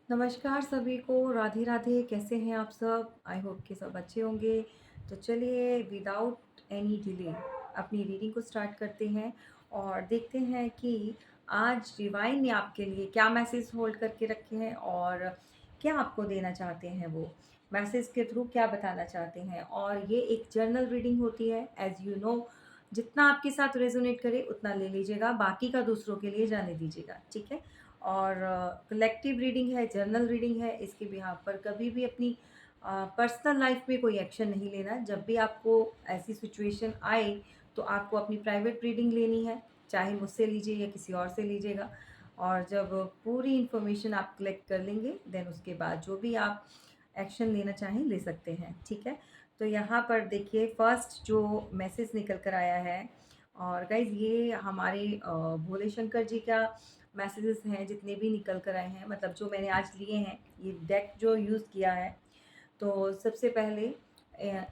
नमस्कार सभी को, राधे राधे। कैसे हैं आप सब? आई होप कि सब अच्छे होंगे। तो चलिए विदाउट एनी डिले अपनी रीडिंग को स्टार्ट करते हैं और देखते हैं कि आज डिवाइन ने आपके लिए क्या मैसेज होल्ड करके रखे हैं और क्या आपको देना चाहते हैं। वो मैसेज के थ्रू क्या बताना चाहते हैं। और ये एक जर्नल रीडिंग होती है, एज यू नो। जितना आपके साथ रेजोनेट करे उतना ले लीजिएगा, बाकी का दूसरों के लिए जाने दीजिएगा, ठीक है। और कलेक्टिव रीडिंग है, जर्नल रीडिंग है। इसके बिहाफ पर कभी भी अपनी पर्सनल लाइफ में कोई एक्शन नहीं लेना। जब भी आपको ऐसी सिचुएशन आए तो आपको अपनी प्राइवेट रीडिंग लेनी है, चाहे मुझसे लीजिए या किसी और से लीजिएगा। और जब पूरी इन्फॉर्मेशन आप कलेक्ट कर लेंगे देन उसके बाद जो भी आप एक्शन लेना चाहें ले सकते हैं, ठीक है। तो यहाँ पर देखिए फर्स्ट जो मैसेज निकल कर आया है। और गाइज ये हमारे भोले शंकर जी का मैसेजेस हैं जितने भी निकल कर आए हैं, मतलब जो मैंने आज लिए हैं, ये डेक जो यूज़ किया है। तो सबसे पहले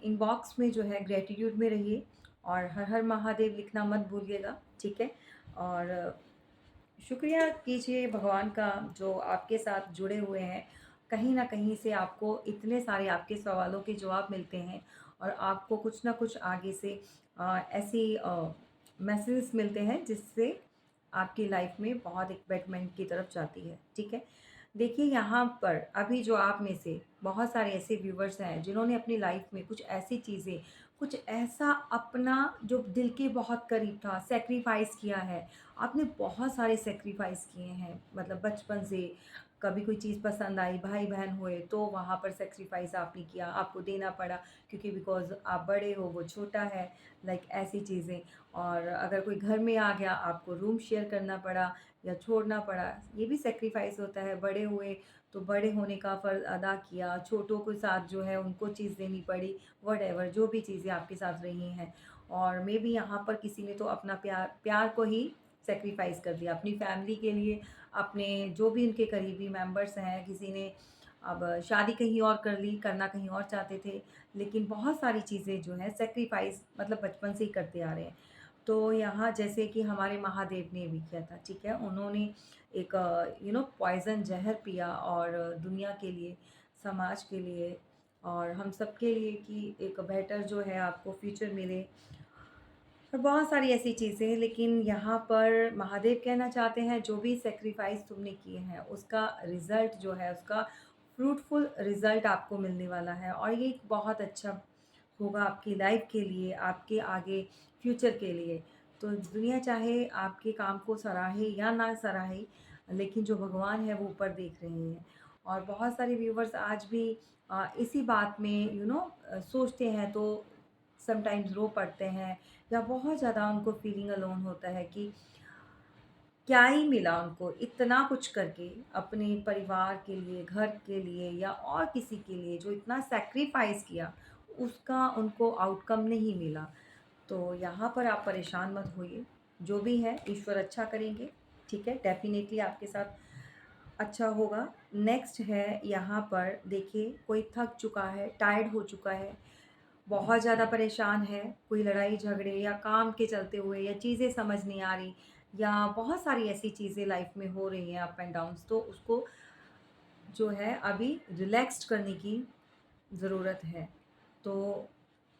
इनबॉक्स में जो है ग्रेटिट्यूड में रहिए और हर हर महादेव लिखना मत भूलिएगा, ठीक है। और शुक्रिया कीजिए भगवान का जो आपके साथ जुड़े हुए हैं। कहीं न कहीं से आपको इतने सारे आपके सवालों के जवाब मिलते हैं और आपको कुछ ना कुछ आगे से ऐसी मैसेजेस मिलते हैं जिससे आपकी लाइफ में बहुत एक बेटरमेंट की तरफ जाती है, ठीक है। देखिए यहाँ पर अभी जो आप में से बहुत सारे ऐसे व्यूवर्स हैं जिन्होंने अपनी लाइफ में कुछ ऐसी चीज़ें, कुछ ऐसा अपना जो दिल के बहुत करीब था, सैक्रिफाइस किया है। आपने बहुत सारे सैक्रिफाइस किए हैं, मतलब बचपन से कभी कोई चीज़ पसंद आई, भाई बहन हुए तो वहाँ पर सैक्रिफाइस आपने किया, आपको देना पड़ा क्योंकि बिकॉज़ आप बड़े हो, वो छोटा है, लाइक ऐसी चीज़ें। और अगर कोई घर में आ गया आपको रूम शेयर करना पड़ा या छोड़ना पड़ा, ये भी सैक्रिफाइस होता है। बड़े हुए तो बड़े होने का फ़र्ज़ अदा किया, छोटों के साथ जो है उनको चीज़ देनी पड़ी, व्हाटएवर जो भी चीज़ें आपके साथ रही हैं। और मेबी यहाँ पर किसी ने तो अपना प्यार प्यार को ही सैक्रिफाइस कर दिया अपनी फैमिली के लिए, अपने जो भी उनके करीबी मेंबर्स हैं। किसी ने अब शादी कहीं और कर ली, करना कहीं और चाहते थे, लेकिन बहुत सारी चीज़ें जो हैं सैक्रिफाइस मतलब बचपन से ही करते आ रहे हैं। तो यहाँ जैसे कि हमारे महादेव ने भी किया था, ठीक है। उन्होंने एक पॉइज़न ज़हर पिया और दुनिया के लिए, समाज के लिए और हम सब के लिए कि एक बेहतर जो है आपको फ्यूचर मिले। और बहुत सारी ऐसी चीज़ें हैं, लेकिन यहाँ पर महादेव कहना चाहते हैं जो भी सैक्रिफाइस तुमने किए हैं उसका रिज़ल्ट जो है, उसका फ्रूटफुल रिज़ल्ट आपको मिलने वाला है। और ये एक बहुत अच्छा होगा आपकी लाइफ के लिए, आपके आगे फ्यूचर के लिए। तो दुनिया चाहे आपके काम को सराहे या ना सराहे, लेकिन जो भगवान है वो ऊपर देख रहे हैं। और बहुत सारे व्यूवर्स आज भी इसी बात में सोचते हैं तो समटाइम्स रो पड़ते हैं या बहुत ज़्यादा उनको फीलिंग अलोन होता है कि क्या ही मिला उनको इतना कुछ करके, अपने परिवार के लिए, घर के लिए या और किसी के लिए जो इतना सैक्रिफाइस किया, उसका उनको आउटकम नहीं मिला। तो यहाँ पर आप परेशान मत होइए, जो भी है ईश्वर अच्छा करेंगे, ठीक है? डेफ़िनेटली आपके साथ अच्छा होगा। नेक्स्ट है यहाँ पर देखिए कोई थक चुका है, टायर्ड हो चुका है, बहुत ज़्यादा परेशान है, कोई लड़ाई झगड़े या काम के चलते हुए या चीज़ें समझ नहीं आ रही या बहुत सारी ऐसी चीज़ें लाइफ में हो रही हैं अप एंड डाउन्स, तो उसको जो है अभी रिलैक्स्ड करने की ज़रूरत है। तो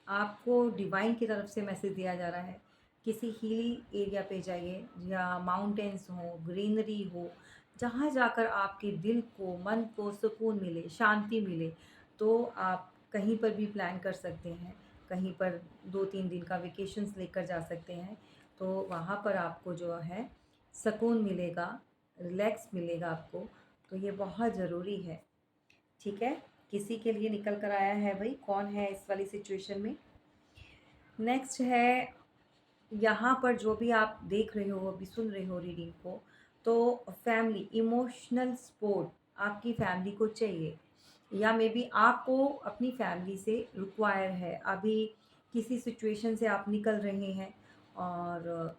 आपको डिवाइन की तरफ से मैसेज दिया जा रहा है, किसी हिली एरिया पे जाइए जहाँ माउंटेन्स हो, ग्रीनरी हो, जहाँ जाकर आपके दिल को, मन को सुकून मिले, शांति मिले। तो आप कहीं पर भी प्लान कर सकते हैं, कहीं पर 2-3 दिन का वेकेशंस लेकर जा सकते हैं। तो वहाँ पर आपको जो है सुकून मिलेगा, रिलैक्स मिलेगा आपको। तो ये बहुत ज़रूरी है, ठीक है। किसी के लिए निकल कर आया है भाई, कौन है इस वाली सिचुएशन में। नेक्स्ट है यहाँ पर जो भी आप देख रहे हो, अभी सुन रहे हो रीडिंग को, तो फैमिली इमोशनल सपोर्ट आपकी फैमिली को चाहिए या मे बी आपको अपनी फैमिली से रिक्वायर है। अभी किसी सिचुएशन से आप निकल रहे हैं और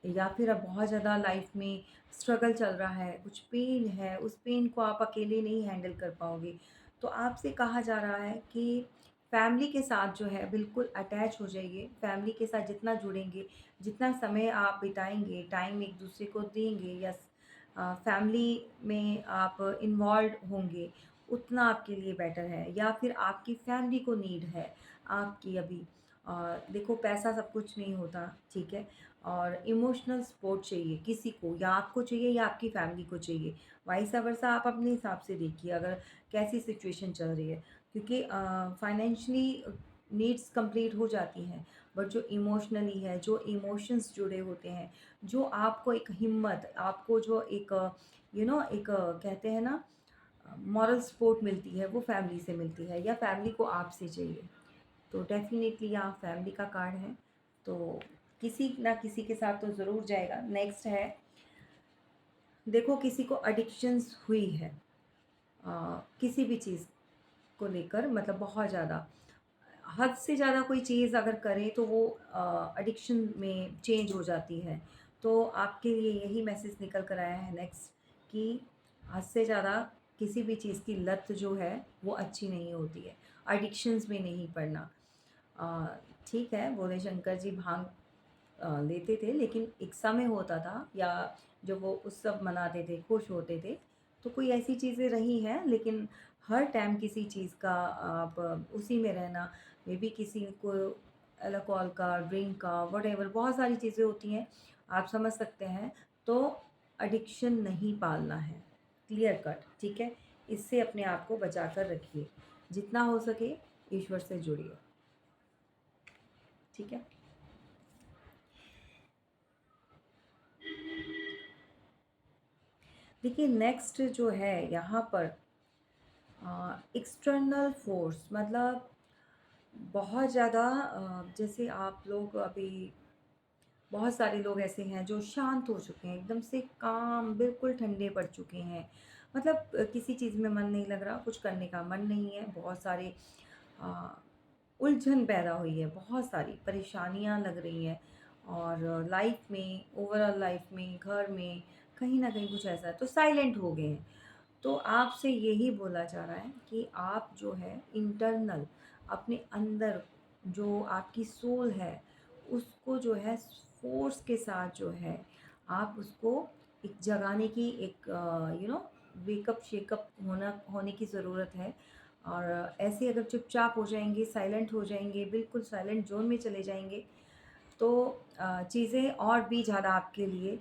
या फिर अब बहुत ज़्यादा लाइफ में स्ट्रगल चल रहा है, कुछ पेन है, उस पेन को आप अकेले नहीं हैंडल कर पाओगे। तो आपसे कहा जा रहा है कि फैमिली के साथ जो है बिल्कुल अटैच हो जाइए। फैमिली के साथ जितना जुड़ेंगे, जितना समय आप बिताएँगे, टाइम एक-दूसरे को देंगे या फैमिली में आप इन्वॉल्व होंगे, उतना आपके लिए बेटर है। या फिर आपकी फैमिली को नीड है आपकी अभी, देखो पैसा सब कुछ नहीं होता, ठीक है? और इमोशनल सपोर्ट चाहिए किसी को, या आपको चाहिए या आपकी फैमिली को चाहिए। वाइस वर्सा आप अपने हिसाब से देखिए अगर कैसी सिचुएशन चल रही है, क्योंकि फाइनेंशियली नीड्स कंप्लीट हो जाती हैं, बट जो इमोशनली है, जो इमोशंस जुड़े होते हैं, जो आपको एक हिम्मत, आपको जो एक एक कहते हैं ना मॉरल सपोर्ट मिलती है, वो फैमिली से मिलती है या फैमिली को आपसे चाहिए। तो डेफ़िनेटली यहाँ फैमिली का कार्ड है, तो किसी ना किसी के साथ तो ज़रूर जाएगा। नेक्स्ट है, देखो किसी को एडिक्शंस हुई है किसी भी चीज़ को लेकर, मतलब बहुत ज़्यादा, हद से ज़्यादा कोई चीज़ अगर करे तो वो एडिक्शन में चेंज हो जाती है। तो आपके लिए यही मैसेज निकल कर आया है नेक्स्ट, कि हद से ज़्यादा किसी भी चीज़ की लत जो है वो अच्छी नहीं होती है, एडिक्शंस में नहीं पड़ना। अ, ठीक है, भोले शंकर जी भांग लेते थे, लेकिन एक समय होता था, या जब वो उत्सव मनाते थे, खुश होते थे, तो कोई ऐसी चीज़ें रही हैं, लेकिन हर टाइम किसी चीज़ का आप उसी में रहना, मे बी किसी को अल्कोहल का, ड्रिंक का, व्हाटएवर बहुत सारी चीज़ें होती हैं, आप समझ सकते हैं। तो एडिक्शन नहीं पालना है, क्लियर कट, ठीक है? इससे अपने आप को बचा कर रखिए, जितना हो सके ईश्वर से जुड़िए, ठीक है? देखिए नेक्स्ट जो है यहाँ पर एक्सटर्नल फोर्स, मतलब बहुत ज़्यादा जैसे आप लोग अभी, बहुत सारे लोग ऐसे हैं जो शांत हो चुके हैं, एकदम से काम, बिल्कुल ठंडे पड़ चुके हैं। मतलब किसी चीज़ में मन नहीं लग रहा, कुछ करने का मन नहीं है, बहुत सारे अ, उलझन पैदा हुई है, बहुत सारी परेशानियाँ लग रही हैं, और लाइफ में, ओवरऑल लाइफ में, घर में, कहीं न कहीं कुछ ऐसा है, तो साइलेंट हो गए हैं। तो आपसे यही बोला जा रहा है कि आप जो है इंटरनल, अपने अंदर जो आपकी सोल है, उसको जो है फ़ोर्स के साथ जो है, आप उसको एक जगाने की, एक वेकअप शेकअप होने की ज़रूरत है। और ऐसे अगर चुपचाप हो जाएँगे, साइलेंट हो जाएँगे, बिल्कुल साइलेंट ज़ोन में चले जाएँगे, तो चीज़ें और भी ज़्यादा आपके लिए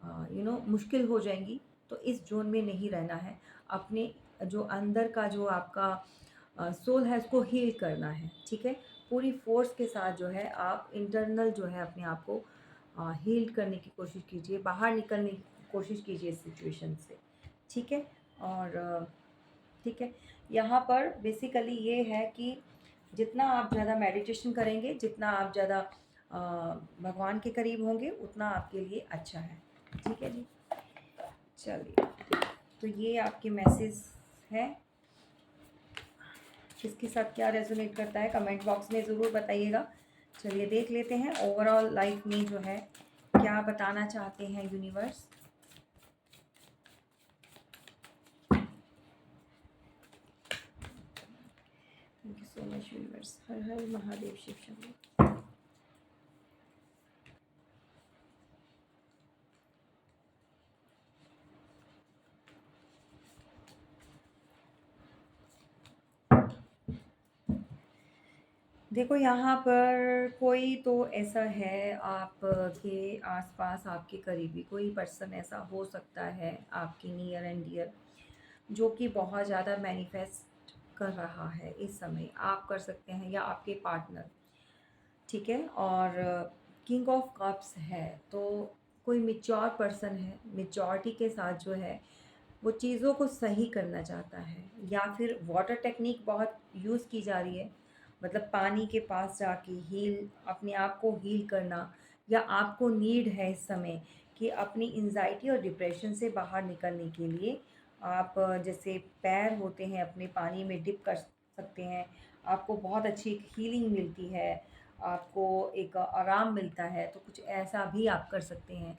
मुश्किल हो जाएँगी। तो इस ज़ोन में नहीं रहना है। अपने जो अंदर का जो आपका सोल है, उसको हील करना है, ठीक है? पूरी फ़ोर्स के साथ जो है आप इंटरनल जो है अपने आप को हील करने की कोशिश कीजिए, बाहर निकलने की कोशिश कीजिए इस सिचुएशन से, ठीक है? और ठीक है, यहाँ पर बेसिकली ये है कि जितना आप ज़्यादा मेडिटेशन करेंगे, जितना आप ज़्यादा भगवान के करीब होंगे, उतना आपके लिए अच्छा है। ठीक है जी? चलिए, तो ये आपके मैसेज है। किसके साथ क्या रेज़ोनेट करता है कमेंट बॉक्स में ज़रूर बताइएगा। चलिए देख लेते हैं ओवरऑल लाइफ में जो है क्या बताना चाहते हैं universe. Thank you so much universe. हर हर महादेव, शिव शंभू। देखो यहाँ पर कोई तो ऐसा है आपके आसपास, आपके करीबी कोई पर्सन ऐसा हो सकता है, आपके नियर एंड डियर, जो कि बहुत ज़्यादा मैनिफेस्ट कर रहा है इस समय। आप कर सकते हैं या आपके पार्टनर, ठीक है? और किंग ऑफ कप्स है, तो कोई मैच्योर पर्सन है, मैच्योरिटी के साथ जो है वो चीज़ों को सही करना चाहता है। या फिर वाटर टेक्निक बहुत यूज़ की जा रही है, मतलब पानी के पास जाके हील, अपने आप को हील करना, या आपको नीड है इस समय कि अपनी एंजाइटी और डिप्रेशन से बाहर निकलने के लिए आप जैसे पैर होते हैं अपने पानी में डिप कर सकते हैं, आपको बहुत अच्छी एक हीलिंग मिलती है, आपको एक आराम मिलता है। तो कुछ ऐसा भी आप कर सकते हैं।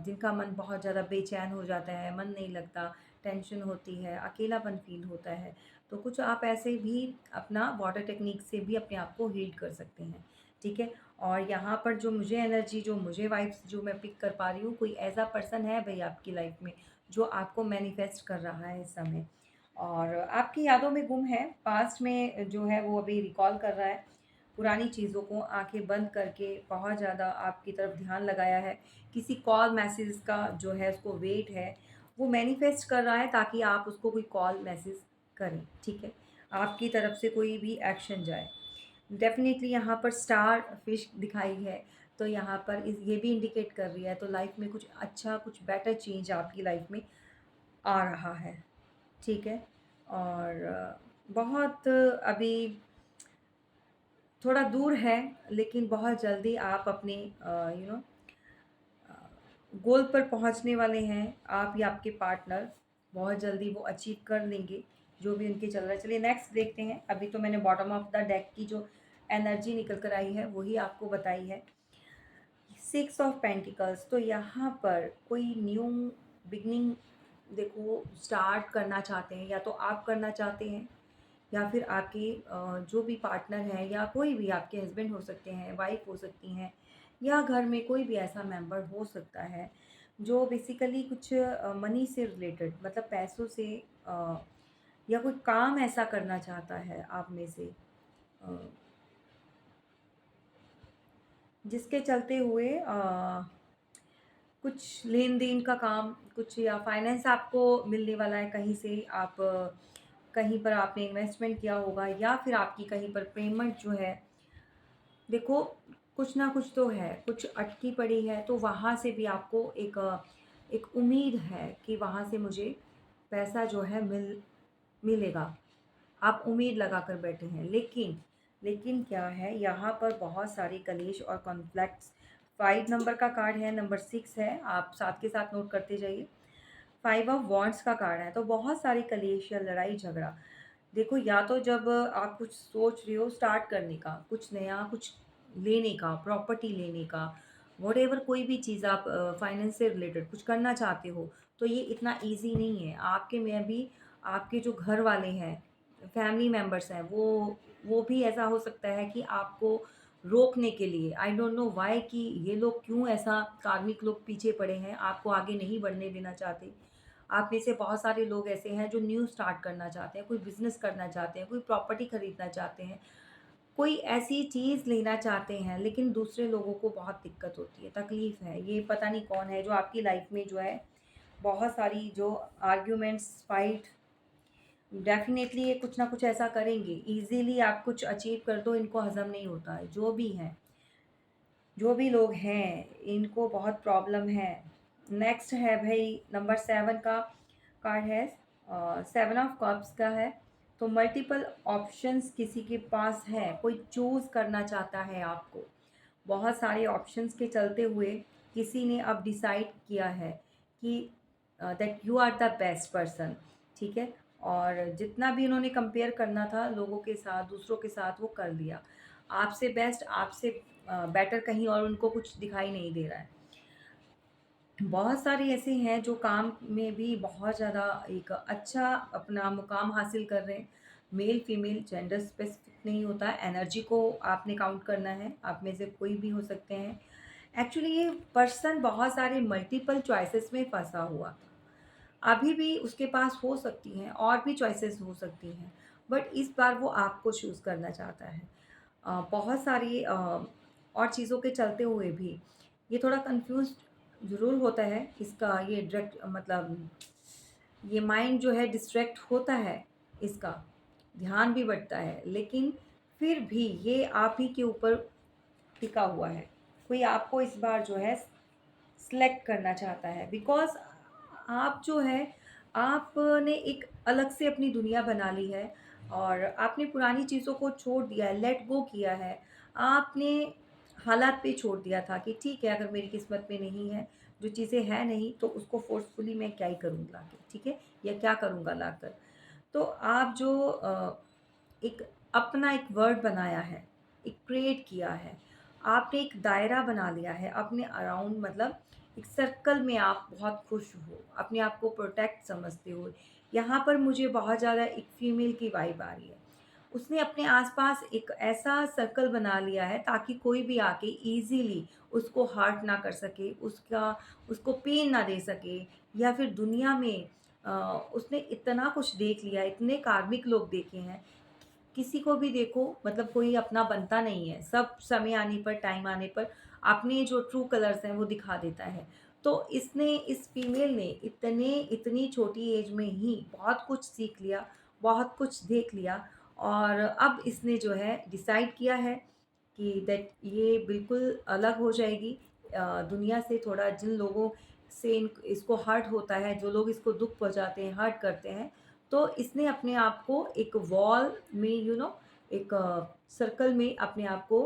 जिनका मन बहुत ज़्यादा बेचैन हो जाता है, मन नहीं लगता, टेंशन होती है, अकेलापन फ़ील होता है, तो कुछ आप ऐसे भी अपना वाटर टेक्निक से भी अपने आप को हील कर सकते हैं। ठीक है? और यहाँ पर जो मुझे एनर्जी, जो मुझे वाइब्स जो मैं पिक कर पा रही हूँ, कोई ऐसा पर्सन है भई आपकी लाइफ़ में, जो आपको मैनिफेस्ट कर रहा है इस समय और आपकी यादों में गुम है, पास्ट में जो है वो अभी रिकॉल कर रहा है। पुरानी चीज़ों को आँखें बंद करके बहुत ज़्यादा आपकी तरफ ध्यान लगाया है। किसी कॉल मैसेज का जो है उसको वेट है, वो मैनिफेस्ट कर रहा है ताकि आप उसको कोई कॉल मैसेज करें, ठीक है? आपकी तरफ से कोई भी एक्शन जाए। डेफ़िनेटली यहाँ पर स्टार फिश दिखाई है, तो यहाँ पर इस ये भी इंडिकेट कर रही है, तो लाइफ़ में कुछ अच्छा, कुछ बेटर चेंज आपकी लाइफ़ में आ रहा है, ठीक है? और बहुत अभी थोड़ा दूर है, लेकिन बहुत जल्दी आप अपने यू नो गोल पर पहुंचने वाले हैं। आप या आपके पार्टनर बहुत जल्दी वो अचीव कर लेंगे, जो भी उनके चल रहा है। चलिए नेक्स्ट देखते हैं। अभी तो मैंने बॉटम ऑफ द डेक की जो एनर्जी निकल कर आई है, वही आपको बताई है। सिक्स ऑफ पेंटिकल्स, तो यहाँ पर कोई न्यू बिगनिंग देखो स्टार्ट करना चाहते हैं, या तो आप करना चाहते हैं या फिर आपके जो भी पार्टनर हैं या कोई भी आपके हस्बैंड हो सकते हैं, वाइफ हो सकती हैं या घर में कोई भी ऐसा मेंबर हो सकता है जो बेसिकली कुछ मनी से रिलेटेड, मतलब पैसों से अ, या कोई काम ऐसा करना चाहता है आप में से, अ, जिसके चलते हुए कुछ लेन-देन का काम, कुछ या फाइनेंस आपको मिलने वाला है कहीं से, आप कहीं पर आपने इन्वेस्टमेंट किया होगा या फिर आपकी कहीं पर पेमेंट जो है, देखो कुछ ना कुछ तो है, कुछ अटकी पड़ी है, तो वहाँ से भी आपको एक उम्मीद है कि वहाँ से मुझे पैसा जो है मिलेगा। आप उम्मीद लगा कर बैठे हैं। लेकिन क्या है, यहाँ पर बहुत सारे कलेश और कॉन्फ्लिक्ट्स, 5 नंबर का कार्ड है, नंबर 6 है, आप साथ के साथ नोट करते जाइए। 5 ऑफ वांड्स का कार्ड है, तो बहुत सारे कलेश या लड़ाई-झगड़ा। देखो, या तो जब आप कुछ सोच रहे हो स्टार्ट करने का, कुछ नया, कुछ लेने का, प्रॉपर्टी लेने का, व्हाटएवर कोई भी चीज़ आप फाइनेंस से रिलेटेड कुछ करना चाहते हो, तो ये इतना ईज़ी नहीं है। आपके में भी आपके जो घर वाले हैं, फैमिली मेंबर्स हैं, वो भी ऐसा हो सकता है कि आपको रोकने के लिए, आई डोंट नो व्हाई, कि ये लोग क्यों ऐसा, कार्मिक लोग पीछे पड़े हैं, आपको आगे नहीं बढ़ने देना चाहते। आप में से बहुत सारे लोग ऐसे हैं जो न्यू स्टार्ट करना चाहते हैं, कोई बिज़नेस करना चाहते हैं, कोई प्रॉपर्टी खरीदना चाहते हैं, कोई ऐसी चीज़ लेना चाहते हैं, लेकिन दूसरे लोगों को बहुत दिक्कत होती है, तकलीफ़ है। ये पता नहीं कौन है जो आपकी लाइफ़ में जो है बहुत सारी जो आर्ग्यूमेंट्स, फाइट, डेफ़िनेटली ये कुछ ना कुछ ऐसा करेंगे। ईज़िली आप कुछ अचीव कर दो, इनको हज़म नहीं होता है। जो भी लोग हैं, इनको बहुत प्रॉब्लम है। नेक्स्ट है भई नंबर 7 का कार्ड है, 7 ऑफ कप्स का है। तो मल्टीपल ऑप्शंस किसी के पास हैं, कोई चूज़ करना चाहता है आपको। बहुत सारे ऑप्शंस के चलते हुए किसी ने अब डिसाइड किया है कि that you are the best person, ठीक है? और जितना भी उन्होंने कंपेयर करना था लोगों के साथ, दूसरों के साथ, वो कर लिया। आपसे बेस्ट, आपसे बेटर कहीं और उनको कुछ दिखाई नहीं दे रहा है। बहुत सारे ऐसे हैं जो काम में भी बहुत ज़्यादा एक अच्छा अपना मुकाम हासिल कर रहे हैं। मेल फीमेल जेंडर स्पेसिफिक नहीं होता है, एनर्जी को आपने काउंट करना है, आप में से कोई भी हो सकते हैं। एक्चुअली ये पर्सन बहुत सारे मल्टीपल चॉइसेस में फंसा हुआ था, अभी भी उसके पास हो सकती हैं और भी चॉइसेस हो सकती हैं, बट इस बार वो आपको चूज़ करना चाहता है। बहुत सारी और चीज़ों के चलते हुए भी ये थोड़ा कंफ्यूज ज़रूर होता है, इसका ये डायरेक्ट मतलब ये माइंड जो है डिस्ट्रैक्ट होता है, इसका ध्यान भी बँटता है, लेकिन फिर भी ये आप ही के ऊपर टिका हुआ है। कोई आपको इस बार जो है सेलेक्ट करना चाहता है, बिकॉज़ आप जो है, आपने एक अलग से अपनी दुनिया बना ली है और आपने पुरानी चीज़ों को छोड़ दिया है, लेट गो किया है। आपने हालात पे छोड़ दिया था कि ठीक है, अगर मेरी किस्मत में नहीं है, जो चीज़ें हैं नहीं, तो उसको फ़ोर्सफुली मैं क्या ही करूँ लाके, ठीक है? या क्या करूँगा लाकर। तो आप जो एक अपना एक वर्ड बनाया है, एक क्रिएट किया है, आपने एक दायरा बना लिया है अपने अराउंड, मतलब एक सर्कल में आप बहुत खुश हो, अपने आप को प्रोटेक्ट समझते हो। यहाँ पर मुझे बहुत ज़्यादा एक फीमेल की वाइब आ रही है। उसने अपने आसपास एक ऐसा सर्कल बना लिया है ताकि कोई भी आके ईज़िली उसको हर्ट ना कर सके, उसको पेन ना दे सके, या फिर दुनिया में अ, उसने इतना कुछ देख लिया है, इतने कार्मिक लोग देखे हैं, किसी को भी देखो मतलब कोई अपना बनता नहीं है। सब समय आने पर, टाइम आने पर अपने जो ट्रू कलर्स हैं वो दिखा देता है। तो इसने इस फीमेल ने इतनी छोटी एज में ही बहुत कुछ सीख लिया, बहुत कुछ देख लिया, और अब इसने जो है डिसाइड किया है कि दैट ये बिल्कुल अलग हो जाएगी दुनिया से। थोड़ा जिन लोगों से इसको हर्ट होता है, जो लोग इसको दुःख पहुँचाते हैं, हर्ट करते हैं, तो इसने अपने आप को एक वॉल में एक सर्कल में अपने आप को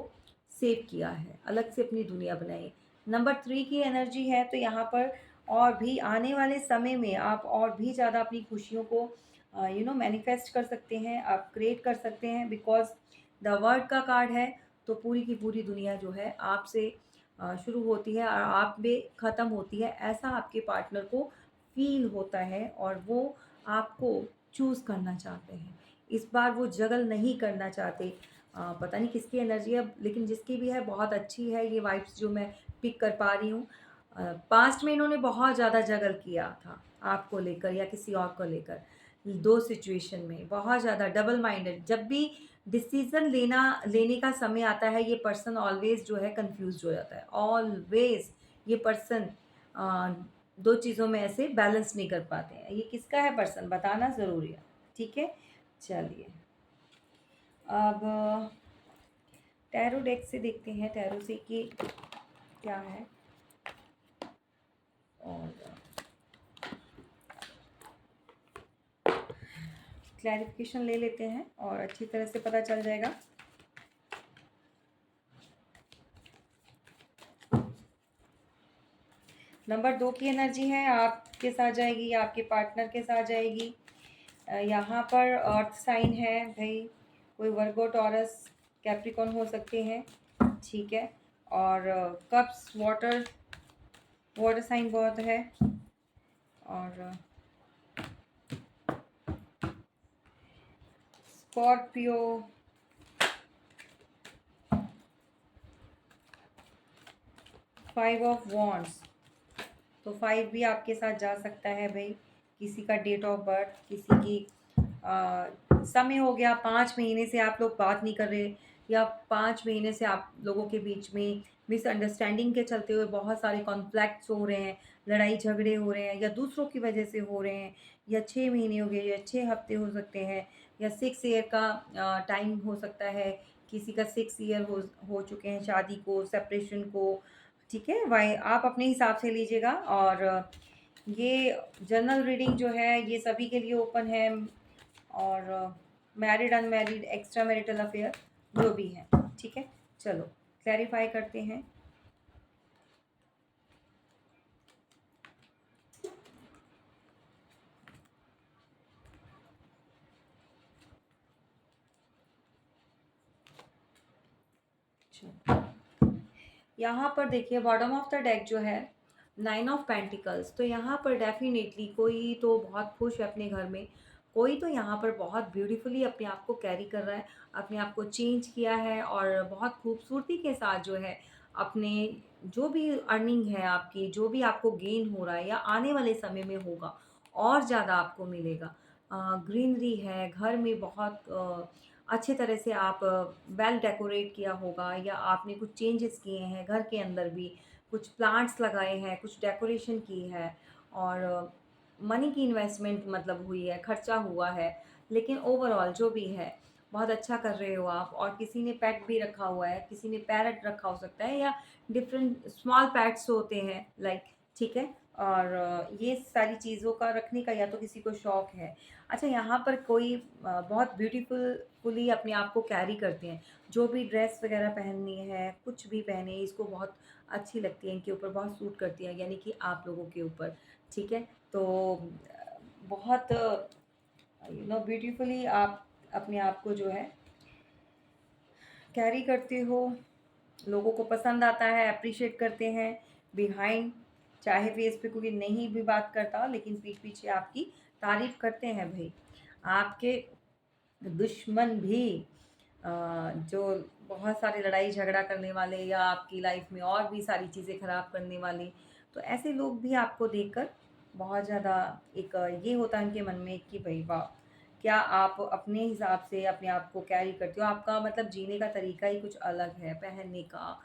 सेव किया है, अलग से अपनी दुनिया बनाई है। नंबर 3 की एनर्जी है, तो यहाँ पर और भी आने वाले समय में आप और भी ज़्यादा अपनी खुशियों को मैनिफेस्ट कर सकते हैं, आप क्रिएट कर सकते हैं, बिकॉज़ द वर्ड का कार्ड है। तो पूरी की पूरी दुनिया जो है आपसे शुरू होती है और आप में ख़त्म होती है, ऐसा आपके पार्टनर को फ़ील होता है, और वो आपको चूज़ करना चाहते हैं। इस बार वो जगल नहीं करना चाहते। पता नहीं किसकी एनर्जी है, लेकिन जिसकी भी है बहुत अच्छी है ये वाइब्स जो मैं पिक कर पा रही हूँ। पास्ट में इन्होंने बहुत ज़्यादा जगल किया था आपको लेकर या किसी और को लेकर। 2 सिचुएशन में बहुत ज़्यादा डबल माइंडेड, जब भी डिसीज़न लेने का समय आता है, ये पर्सन ऑलवेज़ जो है कन्फ्यूज़्ड हो जाता है। ऑलवेज़ ये पर्सन अ, 2 चीज़ों में ऐसे बैलेंस नहीं कर पाते हैं। ये किसका है पर्सन बताना ज़रूरी है, ठीक है? चलिए, अब टैरो डेक से देखते हैं, टैरो से कि क्या है, और क्लैरिफ़िकेशन ले लेते हैं और अच्छी तरह से पता चल जाएगा। नंबर 2 की एनर्जी है, आपके साथ जाएगी या आपके पार्टनर के साथ जाएगी। यहाँ पर अर्थ साइन है भई, कोई वर्गो, टॉरस, कैप्रिकॉर्न हो सकते हैं, ठीक है? और कप्स वाटर, वाटर साइन बहुत है, और स्कॉर्पियो, 5 ऑफ वॉन्ड्स। तो 5 भी आपके साथ जा सकता है भई, किसी का डेट ऑफ बर्थ, किसी की समय हो गया 5 महीने से आप लोग बात नहीं कर रहे, या 5 महीने से आप लोगों के बीच में मिसअंडरस्टैंडिंग के चलते हुए बहुत सारे कॉन्फ्लिक्ट्स हो रहे हैं, लड़ाई झगड़े हो रहे हैं, या दूसरों की वजह से हो रहे हैं, या 6 महीने हो गए, या 6 हफ्ते हो सकते हैं, या 6 ईयर का टाइम हो सकता है, किसी का 6 ईयर हो चुके हैं शादी को, सेपरेशन को, ठीक है? वाई आप अपने हिसाब से लीजिएगा। और ये जनरल रीडिंग जो है ये सभी के लिए ओपन है, और married, unmarried, extra marital affair जो भी हैं, ठीक है? चलो क्लैरिफाई करते हैं। चलो, यहाँ पर देखिए बॉटम ऑफ द डेक जो है 9 ऑफ पेंटिकल्स, तो यहाँ पर डेफिनेटली कोई तो बहुत खुश है अपने घर में, कोई तो यहाँ पर बहुत ब्यूटीफुली अपने आप को कैरी कर रहा है, अपने आप को चेंज किया है, और बहुत खूबसूरती के साथ जो है अपने जो भी अर्निंग है आपकी, जो भी आपको गेन हो रहा है या आने वाले समय में होगा और ज़्यादा आपको मिलेगा। ग्रीनरी है घर में, बहुत अच्छे तरह से आप वेल डेकोरेट किया होगा, या आपने कुछ चेंजेस किए हैं घर के अंदर भी, कुछ प्लांट्स लगाए हैं, कुछ डेकोरेशन की है, और मनी की इन्वेस्टमेंट मतलब हुई है, खर्चा हुआ है, लेकिन ओवरऑल जो भी है बहुत अच्छा कर रहे हो आप। और किसी ने पेट भी रखा हुआ है, किसी ने पैरट रखा हो सकता है, या डिफरेंट स्मॉल पेट्स होते हैं लाइक, ठीक है? और ये सारी चीज़ों का रखने का या तो किसी को शौक है। अच्छा, यहाँ पर कोई बहुत ब्यूटीफुली अपने आप को कैरी करते हैं, जो भी ड्रेस वगैरह पहननी है, कुछ भी पहने, इसको बहुत अच्छी लगती है, इनके ऊपर बहुत सूट करती है, यानी कि आप लोगों के ऊपर, ठीक है? तो बहुत ब्यूटीफुली आप अपने आप को जो है कैरी करते हो, लोगों को पसंद आता है, एप्रिशिएट करते हैं बिहाइंड, चाहे फेस पे कोई नहीं भी बात करता, लेकिन पीठ पीछे आपकी तारीफ करते हैं भाई। आपके दुश्मन भी जो बहुत सारे लड़ाई झगड़ा करने वाले या आपकी लाइफ में और भी सारी चीज़ें ख़राब करने वाले, तो ऐसे लोग भी आपको देखकर बहुत ज़्यादा एक ये होता है उनके मन में कि भई वाह! क्या आप अपने हिसाब से अपने आप को कैरी करते हो, आपका मतलब जीने का तरीका ही कुछ अलग है, पहनने का,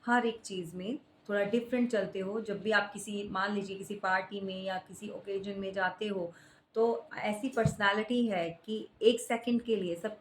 हर एक चीज़ में थोड़ा डिफरेंट चलते हो। जब भी आप किसी मान लीजिए किसी पार्टी में या किसी ओकेज़न में जाते हो, तो ऐसी पर्सनैलिटी है कि 1 सेकंड के लिए सब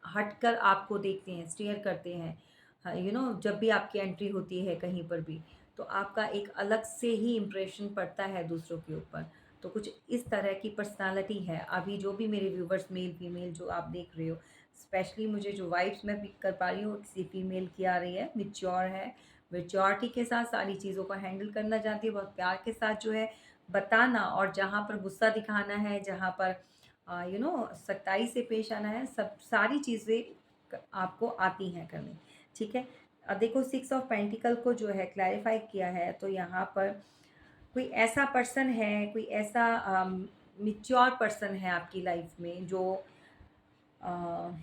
हटकर आपको देखते हैं, स्टेयर करते हैं। हाँ, जब भी आपकी एंट्री होती है कहीं पर भी, तो आपका एक अलग से ही इम्प्रेशन पड़ता है दूसरों के ऊपर। तो कुछ इस तरह की पर्सनैलिटी है। अभी जो भी मेरे व्यूवर्स मेल फीमेल जो आप देख रहे हो, स्पेशली मुझे जो वाइब्स मैं पिक कर पा रही हूँ, वो किसी फीमेल की आ रही है, मैच्योर है, मैच्योरिटी के साथ सारी चीज़ों को हैंडल करना चाहती है, बहुत प्यार के साथ जो है बताना, और जहाँ पर गुस्सा दिखाना है, जहाँ पर सख्ताई से पेश आना है, सब सारी चीज़ें आपको आती हैं करनी। ठीक है। अब देखो 6 ऑफ पेंटिकल को जो है क्लैरिफाई किया है, तो यहाँ पर कोई ऐसा पर्सन है, कोई ऐसा मिच्योर पर्सन है आपकी लाइफ में अ,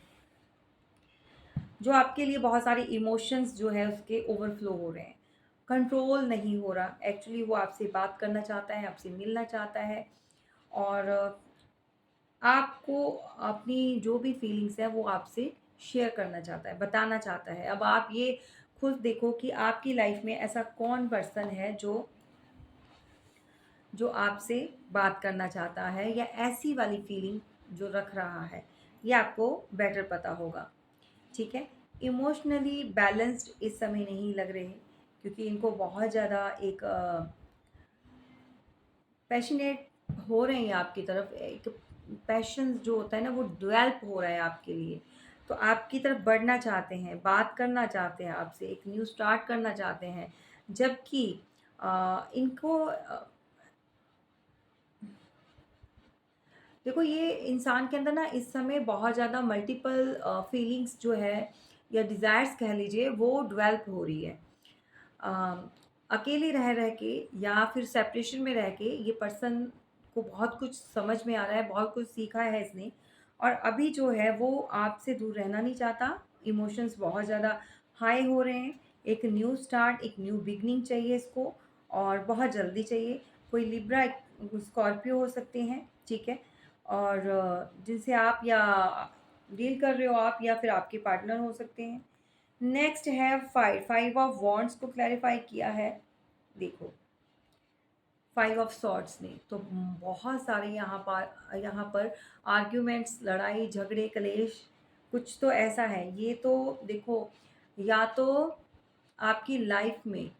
जो आपके लिए बहुत सारे इमोशंस जो है उसके ओवरफ्लो हो रहे हैं, कंट्रोल नहीं हो रहा। एक्चुअली वो आपसे बात करना चाहता है, आपसे मिलना चाहता है, और आपको अपनी जो भी फीलिंग्स हैं वो आपसे शेयर करना चाहता है, बताना चाहता है। अब आप ये खुद देखो कि आपकी लाइफ में ऐसा कौन पर्सन है जो जो आपसे बात करना चाहता है, या ऐसी वाली फीलिंग जो रख रहा है, ये आपको बेटर पता होगा। ठीक है। इमोशनली बैलेंस्ड इस समय नहीं लग रहे, क्योंकि इनको बहुत ज़्यादा एक पैशनेट हो रहे हैं आपकी तरफ, एक पैशन जो होता है ना वो डेवलप हो रहा है आपके लिए, तो आपकी तरफ बढ़ना चाहते हैं, बात करना चाहते हैं आपसे, एक न्यू स्टार्ट करना चाहते हैं। जबकि इनको देखो ये इंसान के अंदर ना इस समय बहुत ज़्यादा मल्टीपल फीलिंग्स जो है या डिज़ायर्स कह लीजिए वो डेवलप हो रही है। अ, अकेले रह के या फिर सेपरेशन में रह के ये पर्सन को बहुत कुछ समझ में आ रहा है, बहुत कुछ सीखा है इसने, और अभी जो है वो आपसे दूर रहना नहीं चाहता। इमोशंस बहुत ज़्यादा हाई हो रहे हैं, एक न्यू स्टार्ट, एक न्यू बिगनिंग चाहिए इसको, और बहुत जल्दी चाहिए। कोई लिब्रा, स्कॉर्पियो हो सकते हैं, ठीक है, और जिनसे आप या डील कर रहे हो आप, या फिर आपके पार्टनर हो सकते हैं। नेक्स्ट है फाइव, 5 ऑफ वॉन्ड्स को क्लैरिफाई किया है। देखो 5 ऑफ सॉर्ड्स ने तो बहुत सारे यहाँ पर आर्ग्यूमेंट्स, लड़ाई झगड़े, कलेश, कुछ तो ऐसा है। ये तो देखो, या तो आपकी लाइफ में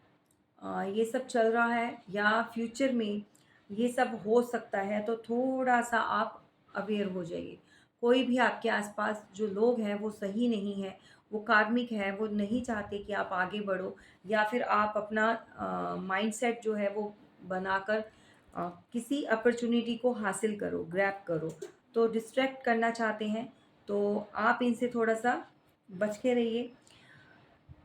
ये सब चल रहा है, या फ्यूचर में ये सब हो सकता है, तो थोड़ा सा आप अवेयर हो जाइए। कोई भी आपके आसपास जो लोग हैं वो सही नहीं है, वो कार्मिक है, वो नहीं चाहते कि आप आगे बढ़ो, या फिर आप अपना माइंडसेट जो है वो बनाकर किसी अपॉर्चुनिटी को हासिल करो, ग्रैब करो, तो डिस्ट्रैक्ट करना चाहते हैं, तो आप इनसे थोड़ा सा बच के रहिए।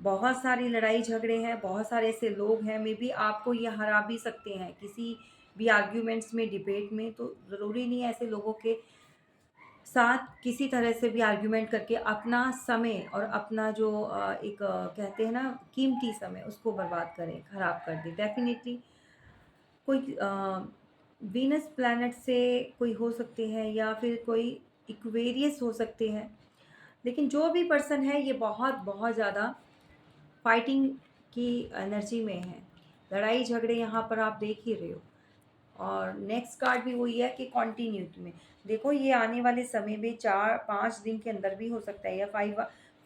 बहुत सारी लड़ाई झगड़े हैं, बहुत सारे ऐसे लोग हैं, मे बी आपको ये हरा भी सकते हैं किसी भी आर्ग्यूमेंट्स में, डिबेट में। तो ज़रूरी नहीं है ऐसे लोगों के साथ किसी तरह से भी आर्ग्यूमेंट करके अपना समय और अपना जो कहते हैं ना कीमती समय, उसको बर्बाद करें, ख़राब कर दें। डेफ़िनेटली कोई वीनस प्लैनेट से कोई हो सकते हैं, या फिर कोई इक्वेरियस हो सकते हैं। लेकिन जो भी पर्सन है ये बहुत बहुत ज़्यादा फाइटिंग की एनर्जी में है। लड़ाई झगड़े यहाँ पर आप देख ही रहे हो। और नेक्स्ट कार्ड भी वही है कि कंटिन्यूटी में। देखो ये आने वाले समय में 4-5 दिन के अंदर भी हो सकता है, या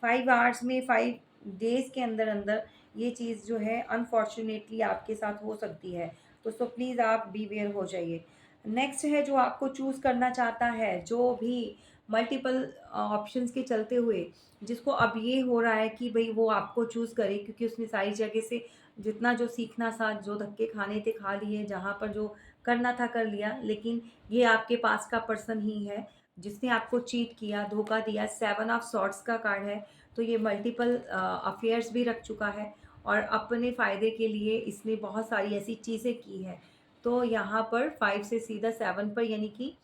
5 आवर्स में, 5 डेज़ के अंदर अंदर ये चीज़ जो है अनफॉर्चुनेटली आपके साथ हो सकती है। तो सो प्लीज़ आप बीवेयर हो जाइए। नेक्स्ट है जो आपको चूज़ करना चाहता है, जो भी मल्टीपल ऑप्शंस के चलते हुए जिसको अब ये हो रहा है कि भई वो आपको चूज़ करे, क्योंकि उसने सारी जगह से जितना जो सीखना था, जो धक्के खाने थे खा लिए, जहाँ पर जो करना था कर लिया। लेकिन ये आपके पास का पर्सन ही है जिसने आपको चीट किया, धोखा दिया। 7 ऑफ सॉर्ड्स का कार्ड है, तो ये मल्टीपल अफेयर्स भी रख चुका है, और अपने फ़ायदे के लिए इसने बहुत सारी ऐसी चीज़ें की हैं। तो यहाँ पर 5 से सीधा 7 पर, यानी कि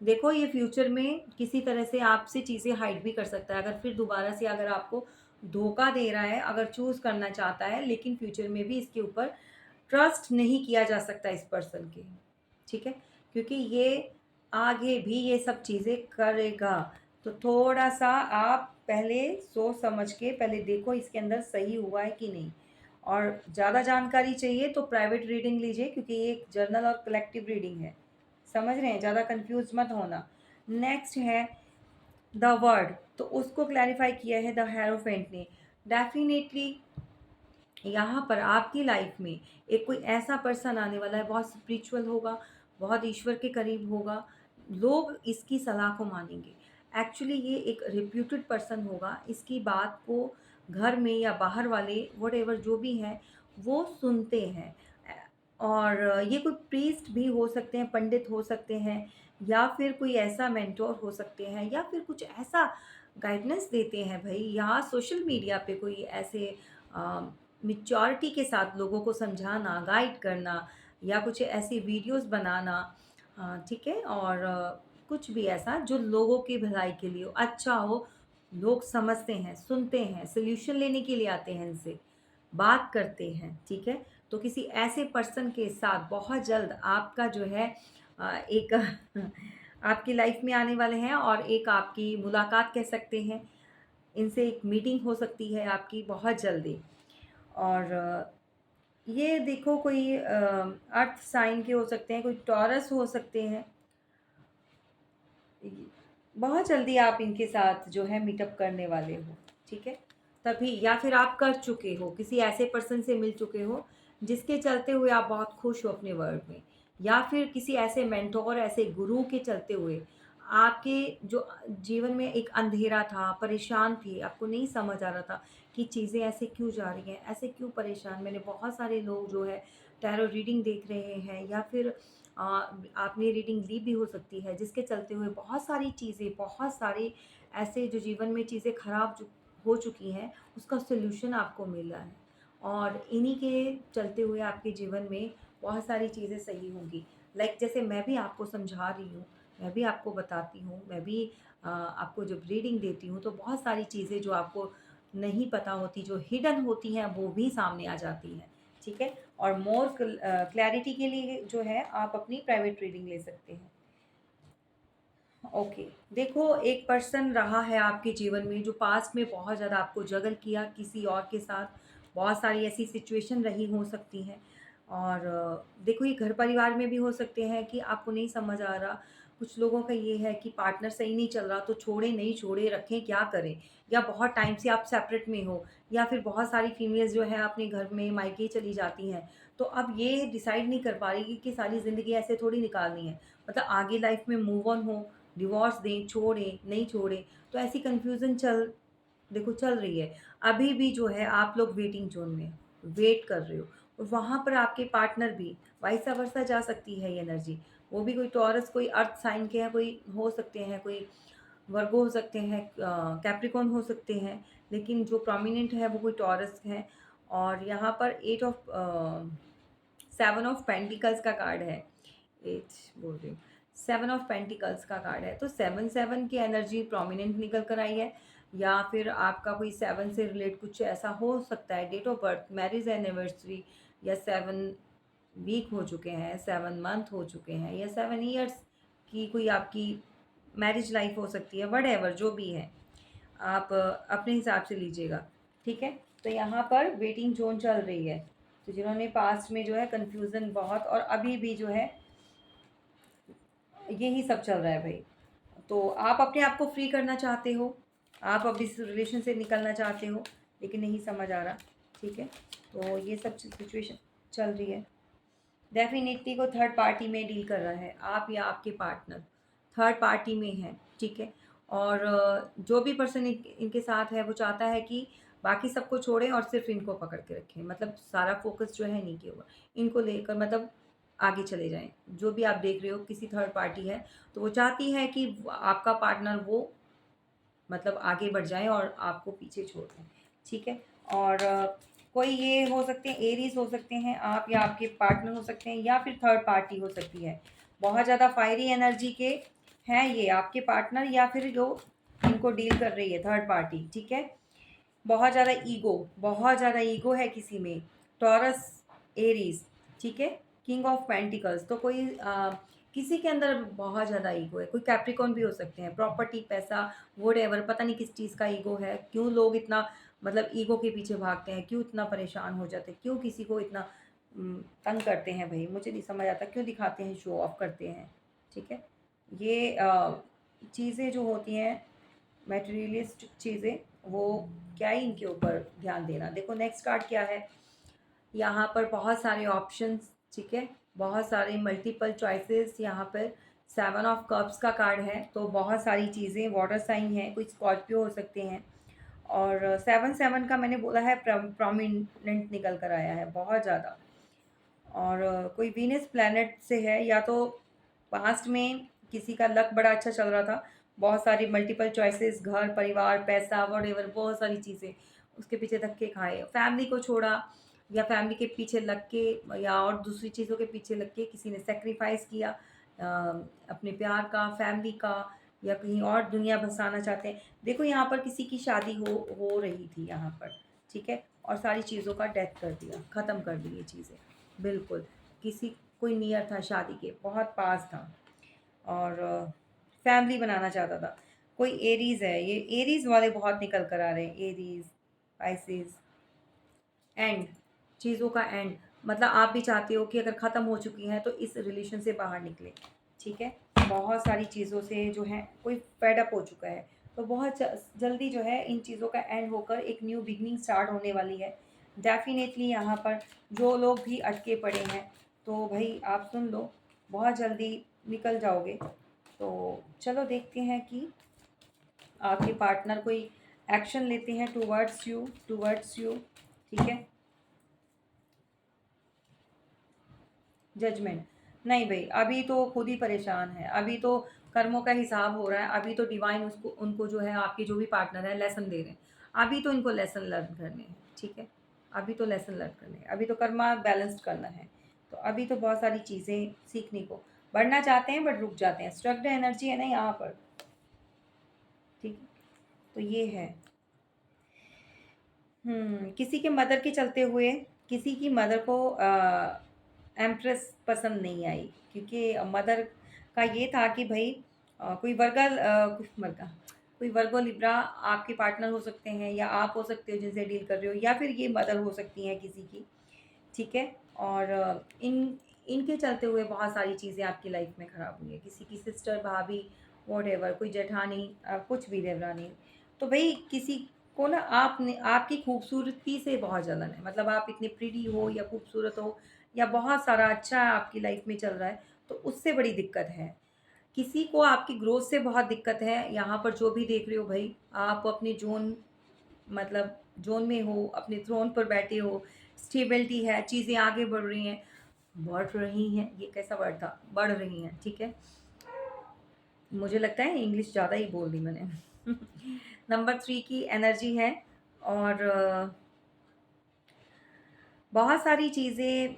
देखो ये फ्यूचर में किसी तरह से आपसे चीज़ें हाइड भी कर सकता है, अगर फिर दोबारा से अगर आपको धोखा दे रहा है, अगर चूज़ करना चाहता है, लेकिन फ्यूचर में भी इसके ऊपर ट्रस्ट नहीं किया जा सकता इस पर्सन के, ठीक है? क्योंकि ये आगे भी ये सब चीज़ें करेगा। तो थोड़ा-सा आप पहले सोच समझ के पहले देखो इसके अंदर सही हुआ है कि नहीं। और ज़्यादा जानकारी चाहिए तो प्राइवेट रीडिंग लीजिए, क्योंकि ये एक जर्नल और कलेक्टिव रीडिंग है। समझ रहे हैं? ज़्यादा कन्फ्यूज़ मत होना। नेक्स्ट है द वर्ड, तो उसको क्लैरिफ़ाई किया है द हेरोफेंट ने। डेफ़िनेटली यहाँ पर आपकी लाइफ में एक कोई ऐसा पर्सन आने वाला है, बहुत स्पिरिचुअल होगा, बहुत ईश्वर के करीब होगा, लोग इसकी सलाह को मानेंगे। एक्चुअली ये एक रिप्यूटेड पर्सन होगा, इसकी बात को घर में या बाहर वाले व्हाटएवर जो भी हैं, वो सुनते हैं। और ये कोई प्रीस्ट भी हो सकते हैं, पंडित हो सकते हैं, या फिर कोई ऐसा मेंटोर हो सकते हैं, या फिर कुछ ऐसा गाइडेंस देते हैं भई, या सोशल मीडिया पे कोई ऐसे मैच्योरिटी के साथ लोगों को समझाना, गाइड करना, या कुछ ऐसी वीडियोज़ बनाना, ठीक है? और कुछ भी ऐसा जो लोगों की भलाई के लिए हो, अच्छा हो, लोग समझते हैं, सुनते हैं, सॉल्यूशन लेने के लिए आते हैं इनसे, बात करते हैं, ठीक है? तो किसी ऐसे पर्सन के साथ बहुत जल्द आपका जो है एक आपकी लाइफ में आने वाले हैं, और एक आपकी मुलाकात कह सकते हैं। इनसे एक मीटिंग हो सकती है आपकी बहुत जल्दी। और ये देखो कोई अर्थ साइन के हो सकते हैं, कोई टॉरस हो सकते हैं। य बहुत जल्दी आप इनके साथ जो है मीटअप करने वाले हो, ठीक है? तभी, या फिर आप कर चुके हो, किसी ऐसे पर्सन से मिल चुके हो, जिसके चलते हुए आप बहुत खुश हो अपने वर्ल्ड में, या फिर किसी ऐसे मेंटोर, ऐसे गुरु के चलते हुए आपके जो जीवन में एक अंधेरा था, परेशान थे, आपको नहीं समझ आ रहा था कि चीज़ें ऐसे क्यों जा रही हैं, ऐसे क्यों परेशान। मैंने बहुत सारे लोग जो है टैरो रीडिंग देख रहे हैं, या फिर आपने रीडिंग ली भी हो सकती है, जिसके चलते हुए बहुत सारी चीज़ें, बहुत सारे ऐसे जो जीवन में चीज़ें खराब जो हो चुकी हैं, उसका सॉल्यूशन आपको मिला है। और इन्हीं के चलते हुए आपके जीवन में बहुत सारी चीज़ें सही होंगी। लाइक जैसे मैं भी आपको समझा रही हूँ, मैं भी आपको बताती हूँ, मैं भी आपको जब रीडिंग देती हूँ, तो बहुत सारी चीज़ें जो आपको नहीं पता होती, जो हिडन होती हैं, वो भी सामने आ जाती हैं, ठीक है? और मोर क्लैरिटी के लिए जो है आप अपनी प्राइवेट रीडिंग ले सकते हैं। ओके, देखो एक पर्सन रहा है आपके जीवन में जो पास्ट में बहुत ज़्यादा आपको जगल किया किसी और के साथ, बहुत सारी ऐसी सिचुएशन रही हो सकती हैं। और देखो ये घर परिवार में भी हो सकते हैं कि आपको नहीं समझ आ रहा। कुछ लोगों का ये है कि पार्टनर सही नहीं चल रहा, तो छोड़े नहीं छोड़े, रखें क्या करें? या बहुत टाइम से आप सेपरेट में हो, या फिर बहुत सारी फीमेल्स जो है अपने घर में मायके चली जाती हैं। तो अब ये डिसाइड नहीं कर पा रही कि सारी ज़िंदगी ऐसे थोड़ी निकालनी है। मतलब आगे लाइफ में मूव ऑन हो, डिवोर्स दें, छोड़ें, नहीं छोड़ें, तो ऐसी कन्फ्यूज़न चल रही है। अभी भी जो है आप लोग वेटिंग ज़ोन में वेट कर रहे हो, और वहाँ पर आपके पार्टनर भी वाइसा वर्सा जा सकती है ये एनर्जी। वो भी कोई टॉरस, कोई अर्थ साइन के हैं, कोई हो सकते हैं, कोई वर्गो हो सकते हैं, कैप्रिकॉर्न हो सकते हैं, लेकिन जो प्रोमिनेंट है वो कोई टॉरस है। और यहाँ पर 7 ऑफ पेंटिकल्स का कार्ड है। 8 बोल रही हूँ, 7 ऑफ पेंटिकल्स का कार्ड है, तो 7 की एनर्जी प्रोमिनेंट निकल कर आई है। या फिर आपका कोई 7 से रिलेट कुछ ऐसा हो सकता है, date of birth, marriage anniversary, या 7 वीक हो चुके हैं, 7 मंथ हो चुके हैं, या 7 ईयर्स की कोई आपकी मैरिज लाइफ हो सकती है, व्हाटएवर जो भी है, आप अपने हिसाब से लीजिएगा, ठीक है? तो यहाँ पर वेटिंग ज़ोन चल रही है। तो जिन्होंने पास्ट में जो है कन्फ्यूज़न बहुत, और अभी भी जो है यही सब चल रहा है भाई। तो आप अपने आप को फ्री करना चाहते हो, आप अब इस रिलेशन से निकलना चाहते हो, लेकिन नहीं समझ आ रहा, ठीक है? तो ये सब सिचुएशन चल रही है। डेफ़िनेटली को थर्ड पार्टी में डील कर रहा है, आप या आपके पार्टनर थर्ड पार्टी में हैं, ठीक है? और जो भी पर्सन इनके साथ है वो चाहता है कि बाकी सबको छोड़ें और सिर्फ़ इनको पकड़ के रखें। मतलब सारा फ़ोकस जो है इन्हीं के ऊपर, इनको लेकर मतलब आगे चले जाएँ। जो भी आप देख रहे हो किसी थर्ड पार्टी है, तो वो चाहती है कि आपका पार्टनर वो मतलब आगे बढ़ जाएँ और आपको पीछे छोड़ दें, ठीक है? और कोई ये हो सकते हैं, एरीज़ हो सकते हैं आप, या आपके पार्टनर हो सकते हैं, या फिर थर्ड पार्टी हो सकती है। बहुत ज़्यादा फायरी एनर्जी के हैं ये आपके पार्टनर या फिर जो इनको डील कर रही है थर्ड पार्टी, ठीक है। बहुत ज़्यादा ईगो है किसी में। टॉरस, एरीज, ठीक है। किंग ऑफ पेंटिकल्स, तो कोई किसी के अंदर बहुत ज़्यादा ईगो है। कोई कैप्रिकॉर्न भी हो सकते हैं। प्रॉपर्टी, पैसा, वोट पता नहीं किस चीज़ का ईगो है। क्यों लोग इतना मतलब ईगो के पीछे भागते हैं, क्यों इतना परेशान हो जाते हैं, क्यों किसी को इतना तंग करते हैं भाई, मुझे नहीं समझ आता क्यों दिखाते हैं, शो ऑफ करते हैं, ठीक है। ये चीज़ें जो होती हैं मटेरियलिस्टिक चीज़ें, वो क्या ही इनके ऊपर ध्यान देना। देखो नेक्स्ट कार्ड क्या है, यहाँ पर बहुत सारे ऑप्शंस, ठीक है, बहुत सारे मल्टीपल चॉइसेस। यहाँ पर 7 ऑफ कप्स का कार्ड है, तो बहुत सारी चीज़ें, वाटर साइन है, कोई स्कॉर्पियो हो सकते हैं। और 7 का मैंने बोला है प्रोमिनेंट निकल कर आया है बहुत ज़्यादा। और कोई वीनस प्लैनेट से है, या तो पास्ट में किसी का लक बड़ा अच्छा चल रहा था, बहुत सारी मल्टीपल चॉइसेस, घर परिवार पैसा वॉटेवर बहुत सारी चीज़ें, उसके पीछे धक्के खाए, फैमिली को छोड़ा, या फैमिली के पीछे लग के, या और दूसरी चीज़ों के पीछे लग के किसी ने सेक्रीफाइस किया अपने प्यार का, फैमिली का, या कहीं और दुनिया बसाना चाहते हैं। देखो यहाँ पर किसी की शादी हो रही थी यहाँ पर, ठीक है, और सारी चीज़ों का डेथ कर दिया, ख़त्म कर दी ये चीज़ें, बिल्कुल। किसी कोई नियर था शादी के, बहुत पास था, और फैमिली बनाना चाहता था। कोई एरीज़ है, ये एरीज़ वाले बहुत निकल कर आ रहे हैं, एरीज़, पाइसेस, एंड, चीज़ों का एंड, मतलब आप भी चाहते हो कि अगर ख़त्म हो चुकी हैं तो इस रिलेशन से बाहर निकले, ठीक है। बहुत सारी चीज़ों से जो है कोई फेड अप हो चुका है, तो बहुत जल्दी जो है इन चीज़ों का एंड होकर एक न्यू बिगनिंग स्टार्ट होने वाली है। डेफिनेटली यहाँ पर जो लोग भी अटके पड़े हैं, तो भाई आप सुन लो, बहुत जल्दी निकल जाओगे। तो चलो देखते हैं कि आपके पार्टनर कोई एक्शन लेते हैं टूवर्ड्स यू, ठीक है। जजमेंट, नहीं भाई, अभी तो खुद ही परेशान है, अभी तो कर्मों का हिसाब हो रहा है, अभी तो डिवाइन उसको उनको जो है आपके जो भी पार्टनर है लेसन दे रहे हैं। अभी तो इनको लेसन लर्न करने हैं, ठीक है। अभी तो लेसन लर्न करने हैं, अभी तो कर्मा बैलेंस्ड करना है। तो अभी तो बहुत सारी चीज़ें सीखने को, बढ़ना चाहते हैं बट रुक जाते हैं, स्ट्रक्ड एनर्जी है ना यहाँ पर, ठीक है। तो ये है। किसी के मदर के चलते हुए किसी की मदर को एम्प्रेस पसंद नहीं आई, क्योंकि मदर का ये था कि भाई कोई कोई वर्गो लिब्रा आपके पार्टनर हो सकते हैं, या आप हो सकते हो जिनसे डील कर रहे हो, या फिर ये मदर हो सकती हैं किसी की, ठीक है। और इनके चलते हुए बहुत सारी चीज़ें आपकी लाइफ में ख़राब हुई है, किसी की सिस्टर, भाभी, वॉटेवर, कोई जेठानी, कुछ भी देवरानी। तो भाई किसी को ना आपने आपकी खूबसूरती से बहुत जलन है, मतलब आप इतने प्रिटी हो या खूबसूरत हो, या बहुत सारा अच्छा आपकी लाइफ में चल रहा है, तो उससे बड़ी दिक्कत है। किसी को आपकी ग्रोथ से बहुत दिक्कत है। यहाँ पर जो भी देख रहे हो भाई, आप अपनी जोन, मतलब जोन में हो, अपने थ्रोन पर बैठे हो, स्टेबिलिटी है, चीज़ें आगे बढ़ रही हैं, ये कैसा वर्ड था, बढ़ रही हैं, ठीक है। मुझे लगता है इंग्लिश ज़्यादा ही बोल दी मैंने। नंबर 3 की एनर्जी है, और बहुत सारी चीज़ें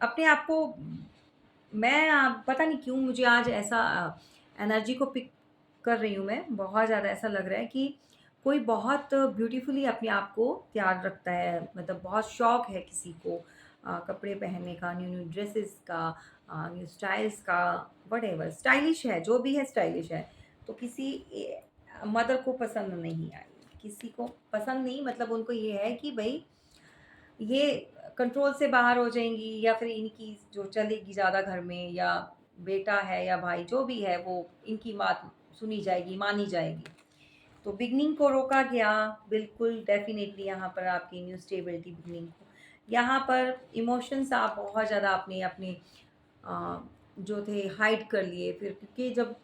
अपने आप को, मैं पता नहीं क्यों मुझे आज ऐसा एनर्जी को पिक कर रही हूँ मैं, बहुत ज़्यादा ऐसा लग रहा है कि कोई बहुत ब्यूटीफुली अपने आप को तैयार रखता है, मतलब बहुत शौक है किसी को कपड़े पहनने का, न्यू न्यू ड्रेसेस का, न्यू स्टाइल्स का, वट स्टाइलिश है, जो भी है स्टाइलिश है। तो किसी मदर को पसंद नहीं आई, किसी को पसंद नहीं, मतलब उनको ये है कि भाई ये कंट्रोल से बाहर हो जाएँगी, या फिर इनकी जो चलेगी ज़्यादा घर में, या बेटा है या भाई जो भी है वो इनकी बात सुनी जाएगी, मानी जाएगी। तो बिगनिंग को रोका गया, बिल्कुल डेफ़िनेटली यहाँ पर आपकी न्यू स्टेबिलिटी बिगनिंग को। यहाँ पर इमोशंस आप बहुत ज़्यादा अपने अपने जो थे हाइड कर लिए, फिर क्योंकि जब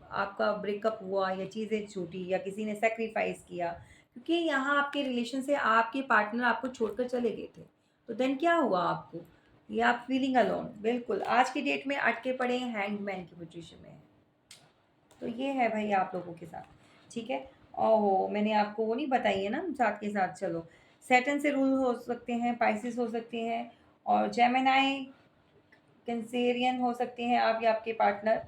आपका ब्रेकअप हुआ, या चीज़ें छूटी, या किसी ने सैक्रिफाइस किया, क्योंकि यहाँ आपके रिलेशन से आपके पार्टनर आपको छोड़कर चले गए थे, तो देन क्या हुआ आपको, ये आप फीलिंग अलोन, बिल्कुल आज की डेट में अटके पड़े हैं, हैंगमैन की पोजीशन में है। तो ये है भाई आप लोगों के साथ, ठीक है। ओहो, मैंने आपको वो नहीं बताई है ना, साथ के साथ चलो, सैटर्न से रूल हो सकते हैं, पाइसिस हो सकते हैं, और जेमिनाई, कैंसेरियन हो सकते हैं आप या आपके पार्टनर।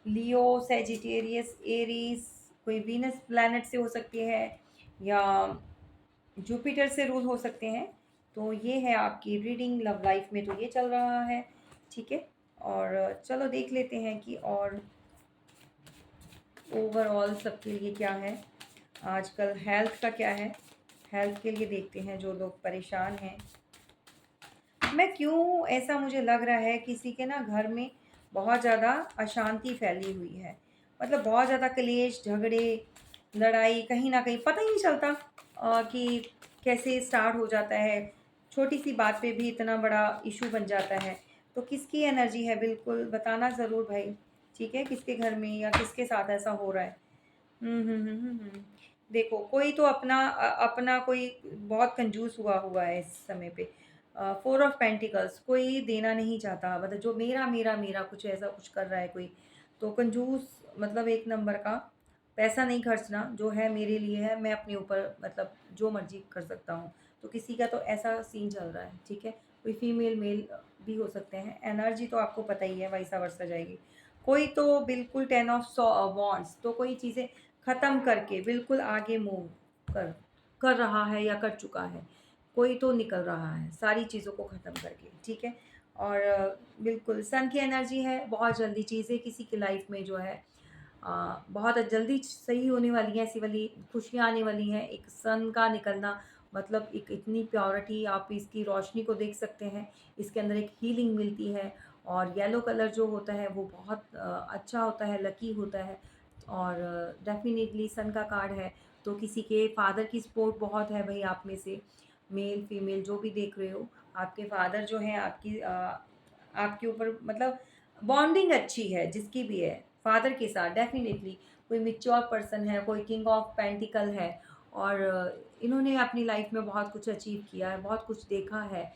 लियो, सेजिटेरियस, एरीज, कोई वीनस प्लैनेट से हो सकती है या जुपिटर से रूल हो सकते हैं। तो ये है आपकी रीडिंग लव लाइफ में, तो ये चल रहा है। ठीक है, और चलो देख लेते हैं कि और ओवरऑल सबके लिए क्या है, आजकल हेल्थ का क्या है। हेल्थ के लिए देखते हैं जो लोग परेशान हैं। मैं क्यों ऐसा मुझे लग रहा है किसी के ना घर में बहुत ज़्यादा अशांति फैली हुई है। मतलब बहुत ज़्यादा कलेश, झगड़े, लड़ाई, कहीं ना कहीं पता ही नहीं चलता कि कैसे स्टार्ट हो जाता है। छोटी सी बात पे भी इतना बड़ा इशू बन जाता है। तो किसकी एनर्जी है, बिल्कुल बताना ज़रूर भाई। ठीक है, किसके घर में या किसके साथ ऐसा हो रहा है। देखो कोई तो अपना कोई बहुत कंजूस हुआ हुआ है इस समय पे। फोर ऑफ पेंटिकल्स, कोई देना नहीं चाहता, मतलब जो मेरा मेरा मेरा कुछ ऐसा कुछ कर रहा है कोई। तो कंजूस मतलब एक नंबर का। पैसा नहीं खर्चना, जो है मेरे लिए है, मैं अपने ऊपर मतलब जो मर्जी कर सकता हूँ। तो किसी का तो ऐसा सीन चल रहा है। ठीक है, कोई फीमेल मेल भी हो सकते हैं। एनर्जी तो आपको पता ही है वैसा वर्सा जाएगी। कोई तो बिल्कुल 10 ऑफ वॉन्ड्स, तो कोई चीज़ें ख़त्म करके बिल्कुल आगे मूव कर कर रहा है या कर चुका है। कोई तो निकल रहा है सारी चीज़ों को ख़त्म करके। ठीक है, और बिल्कुल सन की एनर्जी है। बहुत जल्दी चीज़ें किसी की लाइफ में जो है बहुत जल्दी सही होने वाली हैं, ऐसी वाली खुशियाँ आने वाली हैं। एक सन का निकलना मतलब एक इतनी प्योरिटी, आप इसकी रोशनी को देख सकते हैं। इसके अंदर एक हीलिंग मिलती है। और येलो कलर जो होता है वो बहुत अच्छा होता है, लकी होता है। और डेफ़िनेटली सन का कार्ड है। तो किसी के फादर की सपोर्ट बहुत है भाई आप में से, मेल फीमेल जो भी देख रहे हो। आपके फादर जो हैं आपके ऊपर मतलब बॉन्डिंग अच्छी है जिसकी भी है फादर के साथ। डेफ़िनेटली कोई मैच्योर पर्सन है, कोई किंग ऑफ पेंटिकल है। और इन्होंने अपनी लाइफ में बहुत कुछ अचीव किया है, बहुत कुछ देखा है,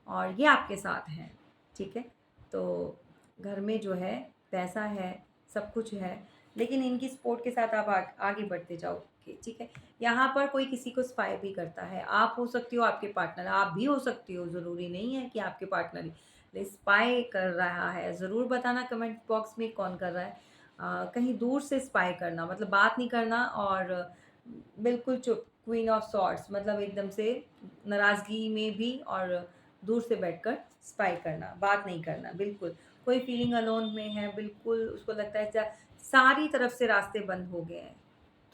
और ये आपके साथ हैं। ठीक है, तो घर में जो है पैसा है, सब कुछ है, लेकिन इनकी सपोर्ट के साथ आप आगे बढ़ते जाओगे। ठीक है, यहाँ पर कोई किसी को स्पाई भी करता है। आप हो सकती हो, आपके पार्टनर, आप भी हो सकती हो, ज़रूरी नहीं है कि आपके पार्टनर ही स्पाई कर रहा है। ज़रूर बताना कमेंट बॉक्स में कौन कर रहा है। कहीं दूर से स्पाई करना मतलब बात नहीं करना, और बिल्कुल चुप, क्वीन ऑफ सॉर्ड्स मतलब एकदम से नाराज़गी में भी, और दूर से बैठकर स्पाई करना, बात नहीं करना बिल्कुल। कोई फीलिंग अलोन में है, बिल्कुल उसको लगता है सारी तरफ से रास्ते बंद हो गए हैं।